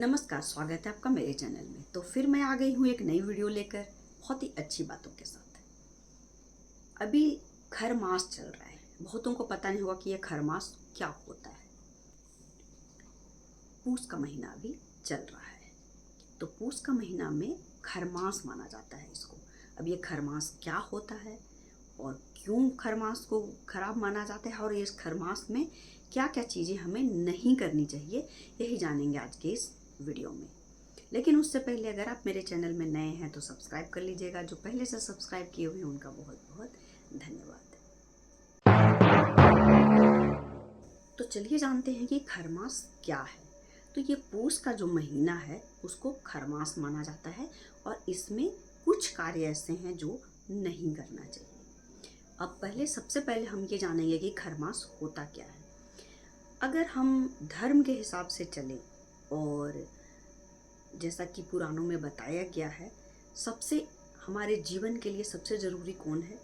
नमस्कार, स्वागत है आपका मेरे चैनल में। तो फिर मैं आ गई हूँ एक नई वीडियो लेकर बहुत ही अच्छी बातों के साथ। अभी खर मास चल रहा है, बहुतों को पता नहीं होगा कि यह खर मास क्या होता है। पूस का महीना अभी चल रहा है, तो पूस का महीना में खर मास माना जाता है इसको। अब ये खर मास क्या होता है और क्यों खर मास को खराब माना जाता है और इस खर मास में क्या क्या चीज़ें हमें नहीं करनी चाहिए, यही जानेंगे आज के इस वीडियो में। लेकिन उससे पहले अगर आप मेरे चैनल में नए हैं तो सब्सक्राइब कर लीजिएगा। जो पहले से सब्सक्राइब किए हुए हैं उनका बहुत बहुत धन्यवाद। तो चलिए जानते हैं कि खरमास क्या है। तो ये पूस का जो महीना है उसको खरमास माना जाता है और इसमें कुछ कार्य ऐसे हैं जो नहीं करना चाहिए। अब सबसे पहले हम ये जानेंगे कि खरमास होता क्या है। अगर हम धर्म के हिसाब से चलें और जैसा कि पुराणों में बताया गया है, सबसे हमारे जीवन के लिए सबसे ज़रूरी कौन है?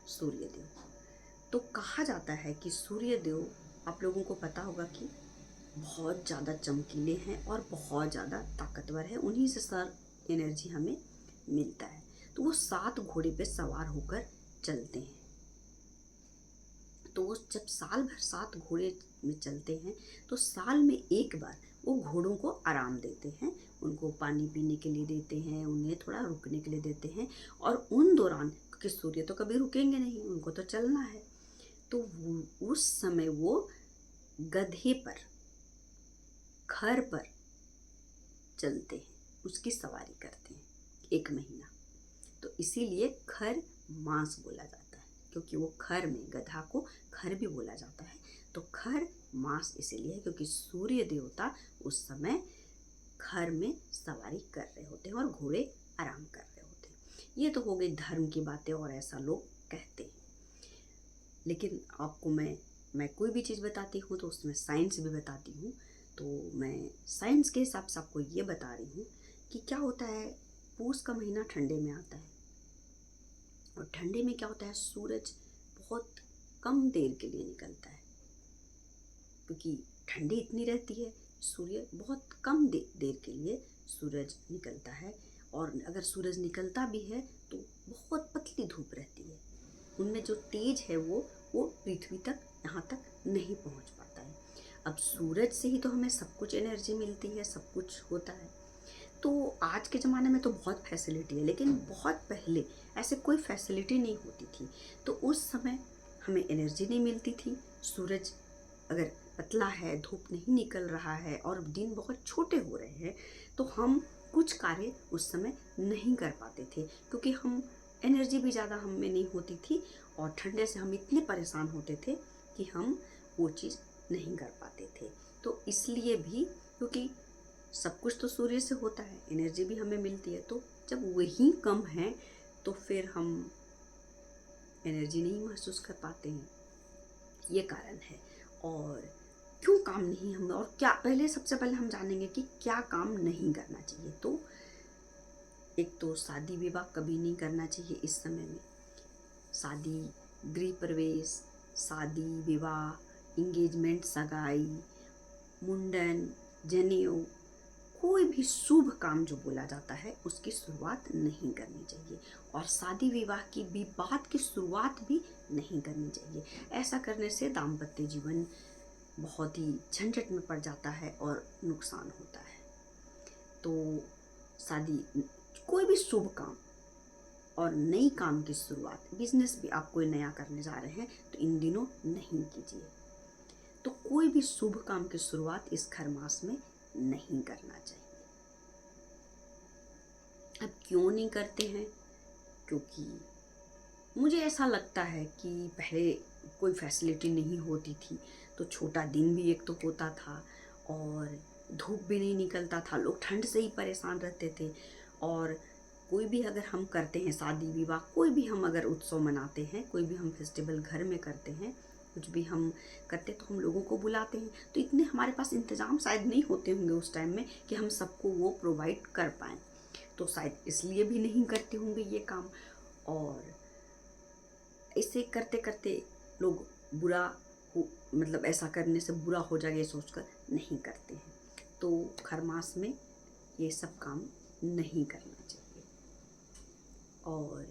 सूर्यदेव। तो कहा जाता है कि सूर्यदेव, आप लोगों को पता होगा कि बहुत ज़्यादा चमकीले हैं और बहुत ज़्यादा ताकतवर है। उन्हीं से सर एनर्जी हमें मिलता है। तो वो 7 घोड़े पे सवार होकर चलते हैं। तो वो जब साल भर 7 घोड़े में चलते हैं तो साल में एक बार वो घोड़ों को आराम देते हैं, उनको पानी पीने के लिए देते हैं, उन्हें थोड़ा रुकने के लिए देते हैं। और उन दौरान, क्योंकि सूर्य तो कभी रुकेंगे नहीं, उनको तो चलना है, तो उस समय वो गधे पर, खर पर चलते हैं, उसकी सवारी करते हैं 1 महीना। तो इसीलिए खर मास बोला जाता है, क्योंकि वो खर में, गधा को खर भी बोला जाता है। तो खर मास इसीलिए है क्योंकि सूर्य देवता उस समय खर में सवारी कर रहे होते हैं और घोड़े आराम कर रहे होते हैं। ये तो हो गई धर्म की बातें और ऐसा लोग कहते हैं। लेकिन आपको मैं कोई भी चीज़ बताती हूँ तो उसमें साइंस भी बताती हूँ। तो मैं साइंस के हिसाब से आपको ये बता रही हूँ कि क्या होता है। पूस का महीना ठंडे में आता है और ठंडे में क्या होता है, सूरज बहुत कम देर के लिए निकलता है, क्योंकि ठंडी इतनी रहती है। सूर्य बहुत कम देर के लिए सूरज निकलता है, और अगर सूरज निकलता भी है तो बहुत पतली धूप रहती है। उनमें जो तेज है वो पृथ्वी तक, यहाँ तक नहीं पहुँच पाता है। अब सूरज से ही तो हमें सब कुछ एनर्जी मिलती है, सब कुछ होता है। तो आज के ज़माने में तो बहुत फैसिलिटी है, लेकिन बहुत पहले ऐसे कोई फैसिलिटी नहीं होती थी। तो उस समय हमें एनर्जी नहीं मिलती थी। सूरज अगर पतला है, धूप नहीं निकल रहा है और दिन बहुत छोटे हो रहे हैं, तो हम कुछ कार्य उस समय नहीं कर पाते थे, क्योंकि हम एनर्जी भी ज़्यादा हम में नहीं होती थी और ठंडे से हम इतने परेशान होते थे कि हम वो चीज़ नहीं कर पाते थे। तो इसलिए भी, क्योंकि सब कुछ तो सूर्य से होता है, एनर्जी भी हमें मिलती है, तो जब वही कम है तो फिर हम एनर्जी नहीं महसूस कर पाते हैं। ये कारण है। और क्यों काम नहीं हम, और क्या, सबसे पहले हम जानेंगे कि क्या काम नहीं करना चाहिए। तो एक तो शादी विवाह कभी नहीं करना चाहिए इस समय में। शादी, गृह प्रवेश, शादी विवाह, इंगेजमेंट, सगाई, मुंडन, जनेऊ, कोई भी शुभ काम जो बोला जाता है उसकी शुरुआत नहीं करनी चाहिए। और शादी विवाह की भी बात की शुरुआत भी नहीं करनी चाहिए। ऐसा करने से दाम्पत्य जीवन बहुत ही झंझट में पड़ जाता है और नुकसान होता है। तो शादी, कोई भी शुभ काम और नई काम की शुरुआत, बिजनेस भी आप कोई नया करने जा रहे हैं तो इन दिनों नहीं कीजिए। तो कोई भी शुभ काम की शुरुआत इस खर मास में नहीं करना चाहिए। अब क्यों नहीं करते हैं? क्योंकि मुझे ऐसा लगता है कि पहले कोई फैसिलिटी नहीं होती थी, तो छोटा दिन भी एक तो होता था और धूप भी नहीं निकलता था, लोग ठंड से ही परेशान रहते थे। और कोई भी अगर हम करते हैं शादी विवाह, कोई भी हम अगर उत्सव मनाते हैं, कोई भी हम फेस्टिवल घर में करते हैं, कुछ भी हम करते तो हम लोगों को बुलाते हैं। तो इतने हमारे पास इंतज़ाम शायद नहीं होते होंगे उस टाइम में कि हम सबको वो प्रोवाइड कर पाएँ। तो शायद इसलिए भी नहीं करते होंगे ये काम। और इसे करते करते लोग बुरा हो, मतलब ऐसा करने से बुरा हो जाएगा ये सोचकर नहीं करते हैं। तो खरमास में ये सब काम नहीं करना चाहिए। और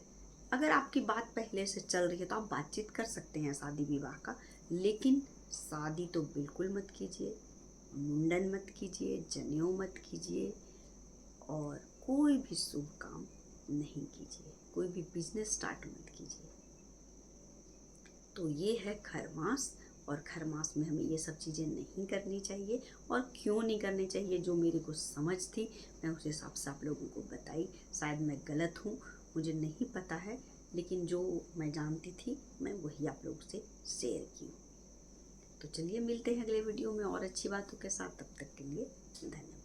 अगर आपकी बात पहले से चल रही है तो आप बातचीत कर सकते हैं शादी विवाह का, लेकिन शादी तो बिल्कुल मत कीजिए, मुंडन मत कीजिए, जनेऊ मत कीजिए, और कोई भी शुभ काम नहीं कीजिए, कोई भी बिजनेस स्टार्ट मत कीजिए। तो ये है खरमास, और खरमास में हमें ये सब चीज़ें नहीं करनी चाहिए। और क्यों नहीं करनी चाहिए, जो मेरे को समझ थी मैं उस हिसाब से आप लोगों को बताई। शायद मैं गलत हूँ, मुझे नहीं पता है, लेकिन जो मैं जानती थी मैं वही आप लोगों से शेयर की। तो चलिए मिलते हैं अगले वीडियो में और अच्छी बातों के साथ। तब तक के लिए धन्यवाद।